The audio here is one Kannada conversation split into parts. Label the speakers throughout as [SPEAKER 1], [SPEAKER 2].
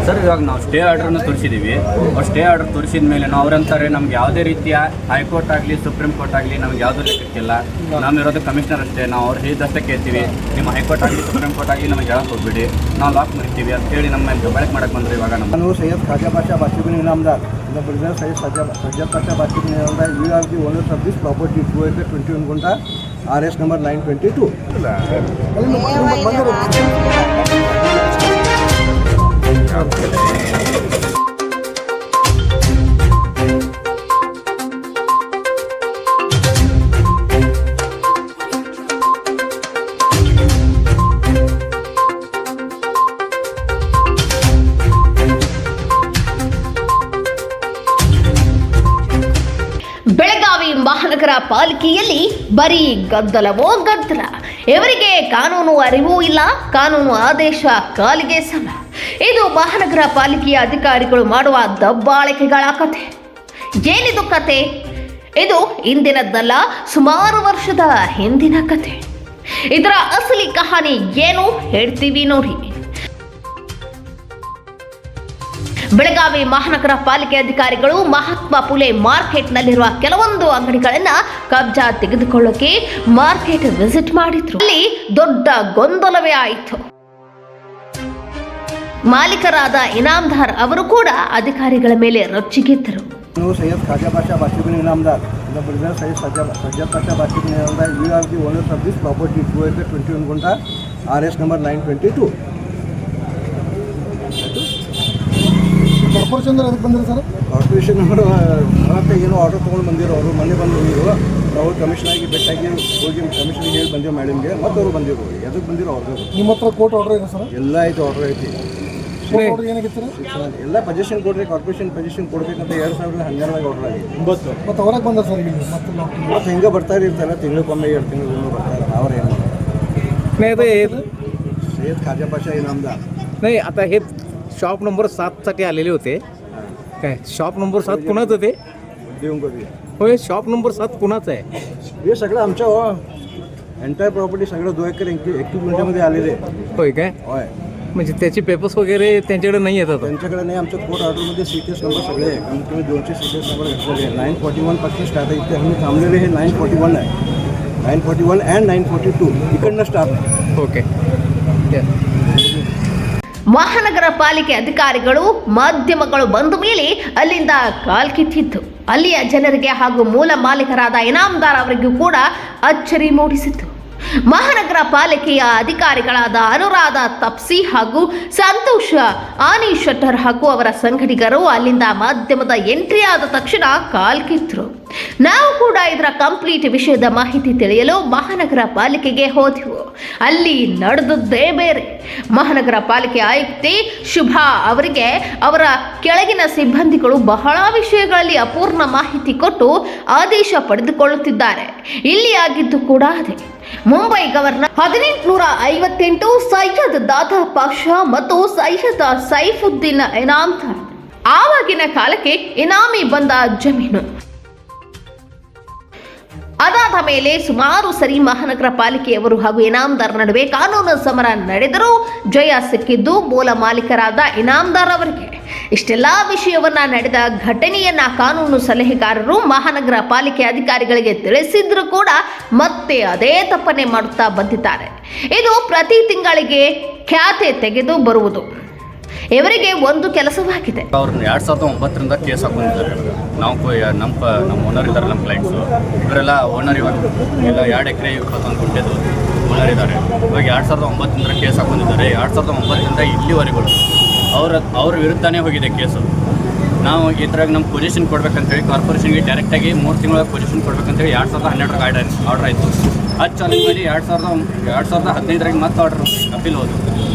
[SPEAKER 1] ಸರ್ ಇವಾಗ ನಾವು ಸ್ಟೇ ಆರ್ಡ್ರನ್ನು ತೋರಿಸಿದ್ದೀವಿ. ಅವ್ರು ಸ್ಟೇ ಆರ್ಡರ್ ತೋರಿಸಿದ ಮೇಲೆ ಅವರಂತಾರೆ ನಮ್ಗೆ ಯಾವುದೇ ರೀತಿಯ ಹೈಕೋರ್ಟ್ ಆಗಲಿ ಸುಪ್ರೀಂ ಕೋರ್ಟ್ ಆಗಲಿ ನಮ್ಗೆ ಯಾವುದೂ ಲೆಕ್ಕಕ್ಕಿಲ್ಲ. ನಮ್ಮಿರೋದು ಕಮಿಷನರ್ ಅಷ್ಟೇ. ನಾವು ಅವ್ರು ಹೇಳಿದಷ್ಟೇ ಕೇಳ್ತೀವಿ. ನಿಮ್ಮ ಹೈಕೋರ್ಟ್ ಆಗಲಿ ಸುಪ್ರೀಂ ಕೋರ್ಟ್ ಆಗಲಿ ನಮಗೆ ಹೇಳಕ್ಕೆ ಹೋಗ್ಬಿಡಿ, ನಾವು ಲಾಕ್ ಮುರಿತೀವಿ ಅಂತೇಳಿ ನಮ್ಮ ಮೇಲೆ ದಬ್ಬಾಳಿಕೆ ಮಾಡಕ್ಕೆ ಬಂದರೆ. ಇವಾಗ ನಾನು
[SPEAKER 2] Syed Khaja Basha Bashibin Inamdar brother Syed Sajjad Basha Bashibin Inamdar we are the owners of this property 2 acres 21 gunta RS number 922.
[SPEAKER 3] Belagavi ಮಹಾನಗರ ಪಾಲಿಕೆಯಲ್ಲಿ ಬರೀ ಗದ್ದಲವೋ ಗದ್ದಲ. ಇವರಿಗೆ ಕಾನೂನು ಅರಿವೂ ಇಲ್ಲ, ಕಾನೂನು ಆದೇಶ ಕಾಲಿಗೆ ಸಮ. ಇದು ಮಹಾನಗರ ಪಾಲಿಕೆಯ ಅಧಿಕಾರಿಗಳು ಮಾಡುವ ದಬ್ಬಾಳಿಕೆಗಳ ಕಥೆ. ಏನಿದು ಕತೆ? ಇದು ಇಂದಿನದ್ದಲ್ಲ, ಸುಮಾರು ವರ್ಷದ ಹಿಂದಿನ ಕಥೆ. ಇದರ ಅಸಲಿ ಕಹಾನಿ ಏನು ಹೇಳ್ತೀವಿ ನೋಡಿ. ಬೆಳಗಾವಿ ಮಹಾನಗರ ಪಾಲಿಕೆ ಅಧಿಕಾರಿಗಳು ಮಹಾತ್ಮ ಫುಲೆ ಮಾರ್ಕೆಟ್ನಲ್ಲಿರುವ ಕೆಲವೊಂದು ಅಂಗಡಿಗಳನ್ನು ಕಬ್ಜಾ ತೆಗೆದುಕೊಳ್ಳೋಕೆ ಮಾರ್ಕೆಟ್ ವಿಸಿಟ್ ಮಾಡಿದ್ರು. ಅಲ್ಲಿ ದೊಡ್ಡ ಗೊಂದಲವೇ ಆಯಿತು. ಮಾಲೀಕರಾದ ಇನಾಮದಾರ್ ಅವರು ಕೂಡ ಅಧಿಕಾರಿಗಳ ಮೇಲೆ ರೊಚ್ಚಿಗೆದ್ದರು.
[SPEAKER 2] Syed Khaja Basha Bashibin Inamdar brother Syed Sajjad Basha Bashibin Inamdar we are the owners of this property 2 acres 21 gunta RS number 922.
[SPEAKER 4] Corporation ಅದಕ್ಕೆ ಬಂದಿರಿ ಸರ್?
[SPEAKER 2] ಕಾರ್ಪೊರೇಷನ್ ಅವರು ಮತ್ತೆ ಏನೋ ಆರ್ಡರ್ ತೊಗೊಂಡು ಬಂದಿರೋ ಅವರು ಮನೆ ಬಂದಿರು. ನಾವು ಕಮಿಷನರ್ಗೆ ಭೇಟಿಯಾಗಿ ಹೋಗಿ ಕಮಿಷನರ್ಗೆ ಹೇಳಿ ಬಂದೆವು ಮೇಡಮ್ಗೆ, ಮತ್ತು ಅವರು ಬಂದಿರು. ಎದಕ್ಕೆ ಬಂದಿರೋ ಅವ್ರದ್ದು?
[SPEAKER 4] ನಿಮ್ಮ ಹತ್ರ ಕೋರ್ಟ್ ಆರ್ಡರ್ ಇದೆ ಸರ್?
[SPEAKER 2] ಎಲ್ಲ ಐತೆ, ಆರ್ಡರ್ ಐತಿ.
[SPEAKER 4] ಆರ್ಡರ್ ಏನಾಗಿತ್ತು ಸರ್?
[SPEAKER 2] ಎಲ್ಲ ಪೊಸಿಷನ್ ಕೊಡ್ರಿ, ಕಾರ್ಪೊರೇಷನ್ ಪೊಸಿಷನ್ ಕೊಡ್ಬೇಕಂತ 2012 ಆರ್ಡರ್ ಆಗಿ
[SPEAKER 4] ಮತ್ತು ಅವ್ರಾಗ ಬಂದ ಸರ್ ಇಲ್ಲಿ
[SPEAKER 2] ಮತ್ತು ಹಿಂಗೆ ಬರ್ತಾ ಇರ್ತಾರೆ. ತಿಂಗಳಿಗೊಮ್ಮೆ 2 ತಿಂಗಳಿಗೊಮ್ಮೆ ಬರ್ತಾರೆ. ಅವ್ರು ಏನು ಮಾಡೋದು? सैयद खाजा बाषा इनामदार.
[SPEAKER 5] नाही, आता हे शॉप नंबर 7साठी आलेले होते काय? शॉप नंबर 7 कुणाचं ते? होय, शॉप नंबर 7 कुणाचं आहे?
[SPEAKER 2] हे सगळं आमच्या एंटायर प्रॉपर्टी सगळं 2 एकर 21 गुंठ्यामध्ये आलेले.
[SPEAKER 5] होय काय?
[SPEAKER 2] होय.
[SPEAKER 5] म्हणजे त्याची पेपर्स वगैरे त्यांच्याकडे नाही येतात?
[SPEAKER 2] त्यांच्याकडे नाही. आमच्या कोर्ट ऑर्डरमध्ये सीटेस नंबर सगळे आहे. कमीत कमी 200 सीटेस नंबर घेतलेले आहे. 941 पासून स्टार्ट आहे. इथे आम्ही थांबलेले हे 941 आहे. 941 अँड 942 इकडनं स्टार्ट आहे.
[SPEAKER 5] ओके.
[SPEAKER 3] ಮಹಾನಗರ ಪಾಲಿಕೆ ಅಧಿಕಾರಿಗಳು ಮಾಧ್ಯಮಗಳು ಬಂದ ಮೇಲೆ ಅಲ್ಲಿಂದ ಕಾಲ್ಕಿತ್ತಿತ್ತು. ಅಲ್ಲಿಯ ಜನರಿಗೆ ಹಾಗೂ ಮೂಲ ಮಾಲೀಕರಾದ ಇನಾಮದಾರ್ ಅವರಿಗೂ ಕೂಡ ಅಚ್ಚರಿ ಮೂಡಿಸಿತು. ಮಹಾನಗರ ಪಾಲಿಕೆಯ ಅಧಿಕಾರಿಗಳಾದ ಅನುರಾಧ ತಪ್ಸಿ ಹಾಗೂ ಸಂತೋಷ ಆನಿ ಶೆಟ್ಟರ್ ಹಾಗೂ ಅವರ ಸಂಘಟಕರು ಅಲ್ಲಿಂದ ಮಾಧ್ಯಮದ ಎಂಟ್ರಿ ಆದ ತಕ್ಷಣ ಕಾಲ್ಕಿತ್ತರು. ನಾವು ಕೂಡ ಇದರ ಕಂಪ್ಲೀಟ್ ವಿಷಯದ ಮಾಹಿತಿ ತಿಳಿಯಲು ಮಹಾನಗರ ಪಾಲಿಕೆಗೆ ಹೋದೆವು. ಅಲ್ಲಿ ನಡೆದದ್ದೇ ಬೇರೆ. ಮಹಾನಗರ ಪಾಲಿಕೆ ಆಯುಕ್ತೆ ಶುಭಾ ಅವರಿಗೆ ಅವರ ಕೆಳಗಿನ ಸಿಬ್ಬಂದಿಗಳು ಬಹಳ ವಿಷಯಗಳಲ್ಲಿ ಅಪೂರ್ಣ ಮಾಹಿತಿ ಕೊಟ್ಟು ಆದೇಶ ಪಡೆದುಕೊಳ್ಳುತ್ತಿದ್ದಾರೆ. ಇಲ್ಲಿ ಆಗಿದ್ದು ಕೂಡ ಅದೇ. ಮುಂಬೈ ಗವರ್ನರ್ 1858 ಸೈಯದ್ ದಾದಾ ಪಾಷಾ ಮತ್ತು ಸೈಯದ್ ಸೈಫುದ್ದೀನ್ ಇನಾಮದಾರ್ ಆವಾಗಿನ ಕಾಲಕ್ಕೆ ಇನಾಮಿ ಬಂದ ಜಮೀನು. ಅದಾದ ಮೇಲೆ ಸುಮಾರು ಸರಿ ಮಹಾನಗರ ಪಾಲಿಕೆಯವರು ಹಾಗೂ ಇನಾಮದಾರ್ ನಡುವೆ ಕಾನೂನು ಸಮರ ನಡೆದರೂ ಜಯ ಸಿಕ್ಕಿದ್ದು ಮೂಲ ಮಾಲೀಕರಾದ ಇನಾಮದಾರ್ ಅವರಿಗೆ. ಇಷ್ಟೆಲ್ಲ ವಿಷಯವನ್ನ ನಡೆದ ಘಟನೆಯನ್ನ ಕಾನೂನು ಸಲಹೆಗಾರರು ಮಹಾನಗರ ಪಾಲಿಕೆ ಅಧಿಕಾರಿಗಳಿಗೆ ತಿಳಿಸಿದ್ರು ಕೂಡ ಮತ್ತೆ ಅದೇ ತಪ್ಪನೆ ಮಾಡುತ್ತಾ ಬಂದಿದ್ದಾರೆ. ಇದು ಪ್ರತಿ ತಿಂಗಳಿಗೆ ಖ್ಯಾತೆ ತೆಗೆದು ಬರುವುದು ಇವರಿಗೆ ಒಂದು ಕೆಲಸವಾಗಿದೆ.
[SPEAKER 1] ಅವ್ರನ್ನ 2009ರಿಂದ ಕೇಸ್ ಹಾಕೊಂಡಿದ್ದಾರೆ. ನಮ್ಮ ಓನರ್ ಇದ್ದಾರೆ, ನಮ್ಮ ಕ್ಲೈಂಟ್ಸು ಇವರೆಲ್ಲ ಓನರ್. ಇವಾಗ ಎಲ್ಲ 2 ಎಕರೆ 21 ಗುಂಟೆದು ಓನರ್ ಇದ್ದಾರೆ. ಇವಾಗ 2009ರಿಂದ ಕೇಸ್ ಹಾಕೊಂಡಿದ್ದಾರೆ. 2009ರಿಂದ ಇಲ್ಲಿವರೆಗೂ ಅವ್ರ ವಿರುದ್ಧನೇ ಹೋಗಿದೆ ಕೇಸು. ನಾವು ಇದ್ರಾಗ ನಮ್ಮ ಪೊಸಿಷನ್ ಕೊಡ್ಬೇಕಂತೇಳಿ ಕಾರ್ಪೊರೇಷನ್ಗೆ ಡೈರೆಕ್ಟಾಗಿ 3 ತಿಂಗಳ ಪೊಸಿಷನ್ ಕೊಡ್ಬೇಕಂತೇಳಿ 2012 ಆರ್ಡರ್ ಆಯಿತು. ಅದು ಚಾಲೆಂಜ್ ಮಾಡಿ 2015 ಮತ್ತೆ ಆರ್ಡರ್ ಅಪೀಲ್ ಹೋದು.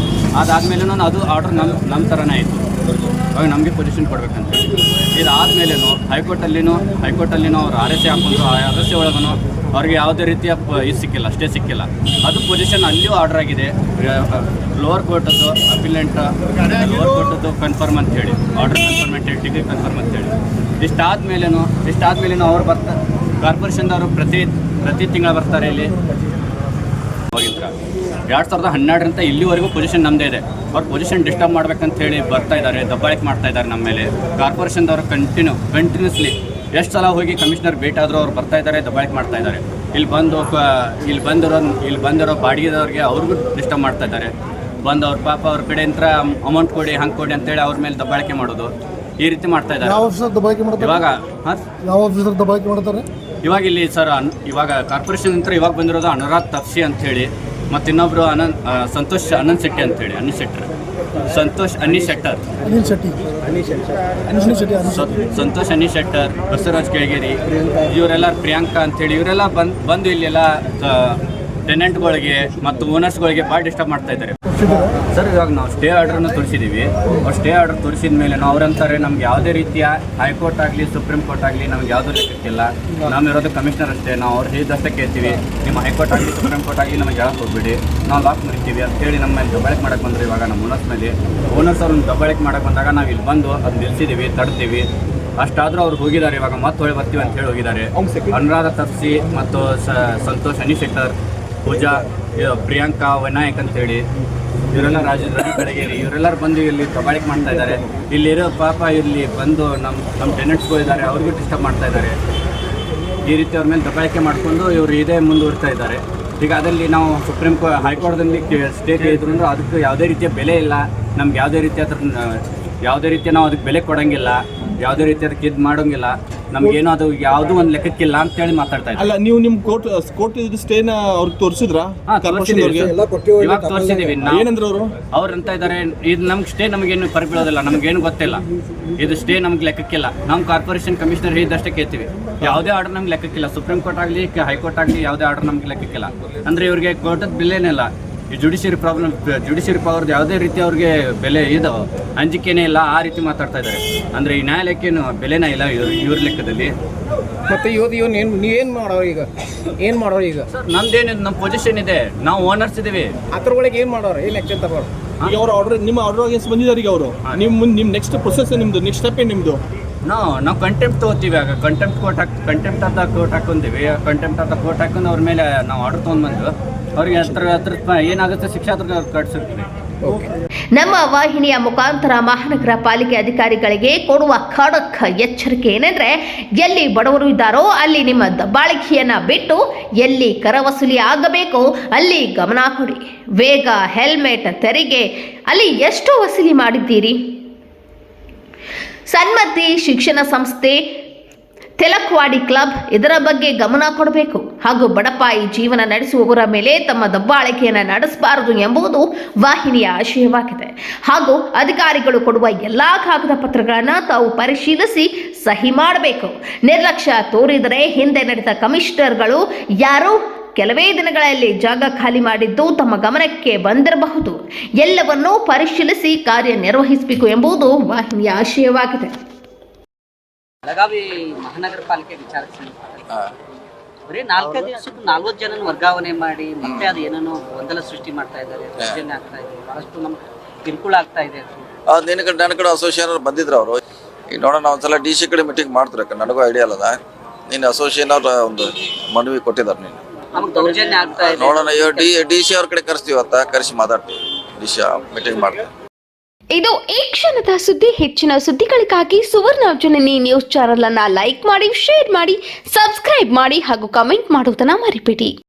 [SPEAKER 1] ಅದಾದಮೇಲೆ ಅದು ಆರ್ಡರ್ ನಮ್ಮ ಥರನೇ ಆಯಿತು. ಅವಾಗ ನಮಗೆ ಪೊಸಿಷನ್ ಕೊಡ್ಬೇಕಂತೇಳಿ. ಇದಾದಮೇಲೇನು ಹೈಕೋರ್ಟಲ್ಲಿನೂ ಅವ್ರು RSA ಹಾಕೊಂಡ್ರು. ಆ RSA ಒಳಗೂ ಅವ್ರಿಗೆ ಯಾವುದೇ ರೀತಿಯ ಇದು ಸಿಕ್ಕಿಲ್ಲ, ಸ್ಟೇ ಸಿಕ್ಕಿಲ್ಲ. ಅದು ಪೊಸಿಷನ್ ಅಲ್ಲಿಯೂ ಆರ್ಡರ್ ಆಗಿದೆ. ಲೋವರ್ ಕೋರ್ಟದ್ದು ಅಪಿಲೆಂಟ್ ಲೋವರ್ ಕೋರ್ಟದ್ದು ಕನ್ಫರ್ಮ್ ಅಂತೇಳಿ ಆರ್ಡರ್ ಕನ್ಫರ್ಮ್ ಅಂತೇಳಿ ಡಿಗ್ರಿ ಕನ್ಫರ್ಮ್ ಅಂತೇಳಿ. ಇಷ್ಟಾದಮೇಲೇನು ಅವ್ರು ಕಾರ್ಪೊರೇಷನ್ದವರು ಪ್ರತಿ ತಿಂಗಳು ಬರ್ತಾರೆ ಇಲ್ಲಿ. 2012ರಿಂದ ಇಲ್ಲಿವರೆಗೂ ಪೊಸಿಷನ್ ನಮ್ಮದೇ ಇದೆ. ಅವ್ರ ಪೊಸಿಷನ್ ಡಿಸ್ಟರ್ಬ್ ಮಾಡ್ಬೇಕಂತ ಹೇಳಿ ಬರ್ತಾ ಇದ್ದಾರೆ, ದಬ್ಬಾಳಿಕೆ ಮಾಡ್ತಾ ಇದ್ದಾರೆ ನಮ್ಮ ಮೇಲೆ. ಕಾರ್ಪೊರೇಷನ್ದವ್ರು ಕಂಟಿನ್ಯೂಸ್ಲಿ ಎಷ್ಟು ಸಲ ಹೋಗಿ ಕಮಿಷನರ್ ಭೇಟಿ ಆದರೂ ಅವ್ರು ಬರ್ತಾ ಇದ್ದಾರೆ, ದಬ್ಬಾಳಿಕೆ ಮಾಡ್ತಾ ಇದ್ದಾರೆ. ಇಲ್ಲಿ ಬಂದಿರೋ ಬಾಡಿಗೆದವ್ರಿಗೆ ಅವ್ರಿಗೂ ಡಿಸ್ಟರ್ಬ್ ಮಾಡ್ತಾ ಇದ್ದಾರೆ. ಅವ್ರ ಪಾಪ ಅವ್ರ ಕಡೆಯಿಂದ ಅಮೌಂಟ್ ಕೊಡಿ, ಹಂಗೆ ಕೊಡಿ ಅಂತೇಳಿ ಅವ್ರ ಮೇಲೆ ದಬ್ಬಾಳಿಕೆ ಮಾಡೋದು, ಈ ರೀತಿ ಮಾಡ್ತಾ ಇದ್ದಾರೆ.
[SPEAKER 4] ಯಾವ ಆಫೀಸರ್ ದಬ್ಬಾಳಿಕೆ ಮಾಡ್ತಾರೆ? ಯಾವ ಆಫೀಸರ್ ದಬ್ಬಾಳಿಕೆ ಮಾಡ್ತಾರೆ?
[SPEAKER 1] ಇವಾಗ ಇಲ್ಲಿ ಸರ್ ಇವಾಗ ಕಾರ್ಪೊರೇಷನ್ ಅಂತ ಇವಾಗ ಬಂದಿರೋದು ಅನುರಾಗ್ ತಪ್ಸಿ ಅಂಥೇಳಿ, ಮತ್ತು ಇನ್ನೊಬ್ರು ಸಂತೋಷ್ ಶೆಟ್ಟಿ ಅಂತೇಳಿ, ಸಂತೋಷ್ ಶೆಟ್ಟರ್, ಸಂತೋಷ್ ಶೆಟ್ಟರ್, ಬಸವರಾಜ್ ಕೆಳಗೇರಿ, ಇವರೆಲ್ಲ ಪ್ರಿಯಾಂಕಾ ಅಂಥೇಳಿ ಇವರೆಲ್ಲ ಬಂದು ಇಲ್ಲೆಲ್ಲ ಟೆನೆಂಟ್ಗಳಿಗೆ ಮತ್ತು ಓನರ್ಸ್ಗಳಿಗೆ ಭಾಳ ಡಿಸ್ಟರ್ಬ್ ಮಾಡ್ತಾ ಇದ್ದಾರೆ ಸರ್. ಇವಾಗ ನಾವು ಸ್ಟೇ ಆರ್ಡ್ರನ್ನು ತೋರಿಸಿದ್ದೀವಿ. ಅವ್ರು ಸ್ಟೇ ಆರ್ಡರ್ ತೋರಿಸಿದ ಮೇಲೆ ನಾವು ಅವ್ರಂತಾರೆ ನಮ್ಗೆ ಯಾವುದೇ ರೀತಿಯ ಹೈಕೋರ್ಟ್ ಆಗಲಿ ಸುಪ್ರೀಂ ಕೋರ್ಟ್ ಆಗಲಿ ನಮ್ಗೆ ಯಾವುದೂ ಲೆಕ್ಕಕ್ಕಿಲ್ಲ, ನಾವಿರೋದು ಕಮಿಷನರ್ ಅಷ್ಟೇ, ನಾವು ಅವ್ರು ಹೇಳಿದಷ್ಟೇ ಕೇಳ್ತೀವಿ. ನಿಮ್ಮ ಹೈಕೋರ್ಟ್ ಆಗಲಿ ಸುಪ್ರೀಂ ಕೋರ್ಟ್ ಆಗಲಿ ನಮಗೆ ಹೇಳಕ್ಕೆ ಹೋಗ್ಬಿಡಿ, ನಾವು ಲಾಕ್ ಮುರಿತೀವಿ ಅಂತೇಳಿ ನಮ್ಮ ಮೇಲೆ ದಬ್ಬಾಳಿಕೆ ಮಾಡಕ್ಕೆ ಬಂದರೆ ಇವಾಗ ನಮ್ಮ ಓನರ್ಸ್ ಅವ್ರನ್ನ ದಬ್ಬಾಳಿಕೆ ಮಾಡಕ್ಕೆ ಬಂದಾಗ ನಾವು ಇಲ್ಲಿ ಬಂದು ಅದು ನಿಲ್ಲಿಸಿದ್ದೀವಿ, ತಡ್ತೀವಿ. ಅಷ್ಟಾದರೂ ಅವ್ರು ಹೋಗಿದ್ದಾರೆ. ಇವಾಗ ಮತ್ತೆ ಹೊಳೆ ಬರ್ತೀವಿ ಅಂತ ಹೇಳಿ ಹೋಗಿದ್ದಾರೆ. ಅನುರಾಧ ತಪ್ಸಿ ಮತ್ತು ಸಂತೋಷ್ ಶೆಟ್ಟರ್, ಪೂಜಾ, ಪ್ರಿಯಾಂಕಾ, ವಿನಾಯಕ್ ಅಂತೇಳಿ ಇವರೆಲ್ಲ ರವಿ ಬೆಳಗೇರಿ ಇವರೆಲ್ಲರೂ ಬಂದು ಇಲ್ಲಿ ದಬ್ಬಾಳಿಕೆ ಮಾಡ್ತಾ ಇದ್ದಾರೆ. ಇಲ್ಲಿರೋ ಪಾಪ ಇಲ್ಲಿ ಬಂದು ನಮ್ಮ ಟೆನೆಂಟ್ಸ್ಗಳಿದ್ದಾರೆ, ಅವ್ರಿಗೂ ಡಿಸ್ಟರ್ಬ್ ಮಾಡ್ತಾ ಇದ್ದಾರೆ. ಈ ರೀತಿ ಅವ್ರ ಮೇಲೆ ದಬ್ಬಾಳಿಕೆ ಮಾಡಿಕೊಂಡು ಇವರು ಇದೇ ಮುಂದುವರಿತಾ ಇದ್ದಾರೆ. ಈಗ ಅದರಲ್ಲಿ ನಾವು ಹೈಕೋರ್ಟ್ದಲ್ಲಿ ಸ್ಟೇ ಕೇಳಿದ್ರು ಅಂದ್ರೆ ಅದಕ್ಕೆ ಯಾವುದೇ ರೀತಿಯ ಬೆಲೆ ಇಲ್ಲ, ನಮ್ಗೆ ಯಾವುದೇ ರೀತಿಯ ನಾವು ಅದಕ್ಕೆ ಬೆಲೆ ಕೊಡೋಂಗಿಲ್ಲ, ಯಾವುದೇ ರೀತಿ ಅದಕ್ಕೆ ಇದು ಮಾಡೋಂಗಿಲ್ಲ, ನಮಗೇನೋ ಅದು ಯಾವುದೂ ಒಂದು ಲೆಕ್ಕಕ್ಕಿಲ್ಲ ಅಂತೇಳಿ ಮಾತಾಡ್ತಾ ಇದ್ದಾರೆ.
[SPEAKER 6] ಅಲ್ಲ, ನೀವು ನಿಮ್ಮ ಕೋರ್ಟ್ ಸ್ಟೇನ ಅವ್ರಿಗೆ ತೋರಿಸಿದ್ರಾ?
[SPEAKER 1] ಇವಾಗ ತೋರಿಸಿದೀವಿ.
[SPEAKER 6] ಏನಂದ್ರೆ
[SPEAKER 1] ಅವ್ರು ಅಂತ ಇದ್ದಾರೆ, ಇದು ನಮ್ಗೆ ಸ್ಟೇ ನಮಗೇನು ಬೀಳೋದಿಲ್ಲ, ನಮಗೇನು ಗೊತ್ತಿಲ್ಲ, ಇದು ಸ್ಟೇ ನಮ್ಗೆ ಲೆಕ್ಕಕ್ಕಿಲ್ಲ, ನಮ್ಮ ಕಾರ್ಪೊರೇಷನ್ ಕಮಿಷನರ್ ಹೇಳಿದಷ್ಟೇ ಕೇಳ್ತೀವಿ. ಯಾವುದೇ ಆರ್ಡರ್ ನಮ್ಗೆ ಲೆಕ್ಕಕ್ಕಿಲ್ಲ, ಸುಪ್ರೀಂ ಕೋರ್ಟ್ ಆಗಲಿ ಹೈಕೋರ್ಟ್ ಆಗಲಿ ಯಾವುದೇ ಆರ್ಡರ್ ನಮ್ಗೆ ಲೆಕ್ಕಕ್ಕಿಲ್ಲ. ಅಂದರೆ ಇವ್ರಿಗೆ ಕೋರ್ಟದ ಬೆಲೆನೇ ಈ ಜುಡಿಷಿಯರಿ ಪವರ್ದು ಯಾವುದೇ ರೀತಿ ಅವ್ರಿಗೆ ಬೆಲೆ ಇದು ಅಂಜಿಕೆನೇ ಇಲ್ಲ, ಆ ರೀತಿ ಮಾತಾಡ್ತಾ ಇದ್ದಾರೆ. ಅಂದರೆ ಈ ನ್ಯಾಯಾಲಯಕ್ಕೇನು ಬೆಲೆನೇ ಇಲ್ಲ ಇವ್ರ ಲೆಕ್ಕದಲ್ಲಿ.
[SPEAKER 5] ಮತ್ತೆ ನೀವೇನು ಮಾಡೋರು ಈಗ?
[SPEAKER 1] ಸರ್ ನಮ್ದೇನಿದೆ, ನಮ್ಮ ಪೊಸಿಷನ್ ಇದೆ, ನಾವು ಓನರ್ಸ್ ಇದ್ದೀವಿ.
[SPEAKER 5] ಅದ್ರೊಳಗೆ ಏನು ಮಾಡೋರು, ಏನು ಆ್ಯಕ್ಷನ್ ತಗೋರು?
[SPEAKER 6] ಈಗ ಅವ್ರ ಆರ್ಡರ್, ನಿಮ್ಮ ಆರ್ಡರ್ ಅಗೇನ್ಸ್ಟ್ ಬಂದಿದ್ದಾರೆ. ಈಗ ಅವರು ನಿಮ್ಮ ನೆಕ್ಸ್ಟ್ ಪ್ರೊಸೆಸ್ ನಿಮ್ಮದು, ನೆಕ್ಸ್ಟ್ ಸ್ಟೆಪ್ ಏನು ನಿಮ್ಮದು?
[SPEAKER 1] ನಾವು ಕಂಟೆಂಪ್ಟ್ ತೊಗೋತೀವಿ. ಆಗ ಕಂಟೆಂಪ್ಟ್ ಆಫ್ ದ ಕೋರ್ಟ್ ಹಾಕೊಂತೀವಿ. ಕಂಟೆಂಪ್ಟ್ ಆಫ್ ದ ಕೋರ್ಟ್ ಹಾಕೊಂಡು ಅವ್ರ ಮೇಲೆ ನಾವು ಆರ್ಡರ್ ತೊಗೊಂಡ್ಬಂದು ಅವ್ರಿಗೆ ಅದ್ರ ಏನಾಗುತ್ತೆ ಶಿಕ್ಷೆ ಅದ್ರ ಕಟ್ಸಿರ್ತೀವಿ.
[SPEAKER 3] ನಮ್ಮ ವಾಹಿನಿಯ ಮುಖಾಂತರ ಮಹಾನಗರ ಪಾಲಿಕೆ ಅಧಿಕಾರಿಗಳಿಗೆ ಕೊಡುವ ಖಡಕ್ ಎಚ್ಚರಿಕೆ ಏನೆಂದ್ರೆ, ಎಲ್ಲಿ ಬಡವರು ಇದ್ದಾರೋ ಅಲ್ಲಿ ನಿಮ್ಮ ದಬ್ಬಾಳಿಕೆಯನ್ನ ಬಿಟ್ಟು ಎಲ್ಲಿ ಕರ ವಸೂಲಿ ಆಗಬೇಕು ಅಲ್ಲಿ ಗಮನ ಕೊಡಿ. ವೇಗ, ಹೆಲ್ಮೆಟ್, ತೆರಿಗೆ ಅಲ್ಲಿ ಎಷ್ಟು ವಸೂಲಿ ಮಾಡಿದ್ದೀರಿ? ಸನ್ಮತಿ ಶಿಕ್ಷಣ ಸಂಸ್ಥೆ, ತೆಲಕ್ವಾಡಿ ಕ್ಲಬ್ ಇದರ ಬಗ್ಗೆ ಗಮನ ಕೊಡಬೇಕು ಹಾಗೂ ಬಡಪಾಯಿ ಜೀವನ ನಡೆಸುವವರ ಮೇಲೆ ತಮ್ಮ ದಬ್ಬಾಳಿಕೆಯನ್ನು ನಡೆಸಬಾರದು ಎಂಬುದು ವಾಹಿನಿಯ ಆಶಯವಾಗಿದೆ. ಹಾಗೂ ಅಧಿಕಾರಿಗಳು ಕೊಡುವ ಎಲ್ಲಾ ಕಾಗದ ಪತ್ರಗಳನ್ನು ತಾವು ಪರಿಶೀಲಿಸಿ ಸಹಿ ಮಾಡಬೇಕು. ನಿರ್ಲಕ್ಷ್ಯ ತೋರಿದರೆ ಹಿಂದೆ ನಡೆದ ಕಮಿಷನರ್ಗಳು ಯಾರು ಕೆಲವೇ ದಿನಗಳಲ್ಲಿ ಜಾಗ ಖಾಲಿ ಮಾಡಿದ್ದು ತಮ್ಮ ಗಮನಕ್ಕೆ ಬಂದಿರಬಹುದು. ಎಲ್ಲವನ್ನೂ ಪರಿಶೀಲಿಸಿ ಕಾರ್ಯನಿರ್ವಹಿಸಬೇಕು ಎಂಬುದು ವಾಹಿನಿಯ ಆಶಯವಾಗಿದೆ.
[SPEAKER 7] ಬೆಳಗಾವಿ ಮಹಾನಗರ ಪಾಲಿಕೆ ವಿಚಾರಕ್ಕೆ ಬರೀ 4 ದಿವಸಕ್ಕೆ 40 ಜನನ ವರ್ಗಾವಣೆ ಮಾಡಿ ಮತ್ತೆ ಅದು ಏನೇನೋ ಗೊಂದಲ ಸೃಷ್ಟಿ ಮಾಡ್ತಾ ಇದ್ದಾರೆ, ದೌರ್ಜನ್ಯ ಆಗ್ತಾ ಇದೆ, ಬಹಳಷ್ಟು ನಮ್ಗೆ ಕಿರುಕುಳ ಆಗ್ತಾ ಇದೆ.
[SPEAKER 8] ನನ್ನ ಕಡೆ ಅಸೋಸಿಯೇಷನ್ ಬಂದಿದ್ರು ಅವರು. ಈಗ ನೋಡೋಣ, ಒಂದ್ಸಲ ಡಿ ಸಿ ಕಡೆ ಮೀಟಿಂಗ್ ಮಾಡ್ತಾರೆ, ನನಗೂ ಐಡಿಯಾ ಅಲ್ಲದ. ನೀನು ಅಸೋಸಿಯೇಷನ್ ಅವ್ರ ಒಂದು ಮನವಿ ಕೊಟ್ಟಿದ್ದಾರೆ, ನೀನು
[SPEAKER 7] ನಮ್ಗೆ ದೌರ್ಜನ್ಯ ಆಗ್ತಾ ಇದೆ.
[SPEAKER 8] ನೋಡೋಣ, ಡಿ ಸಿ ಅವ್ರ ಕಡೆ ಕರೆಸ್ತೀವಿ, ಕರೆಸಿ ಮಾತಾಡ್ತೀವಿ, ಡಿ ಸಿ ಮೀಟಿಂಗ್ ಮಾಡ್ತೀವಿ.
[SPEAKER 9] ಇದು ಈ ಕ್ಷಣದ ಸುದ್ದಿ. ಹೆಚ್ಚಿನ ಸುದ್ದಿಗಳಿಗಾಗಿ ಸುವರ್ಣ ಜನನಿ ನ್ಯೂಸ್ ಚಾನೆಲ್ ಅನ್ನ ಲೈಕ್ ಮಾಡಿ, ಶೇರ್ ಮಾಡಿ, ಸಬ್ಸ್ಕ್ರೈಬ್ ಮಾಡಿ ಹಾಗೂ ಕಮೆಂಟ್ ಮಾಡುವುದನ್ನ ಮರಿಬೇಡಿ.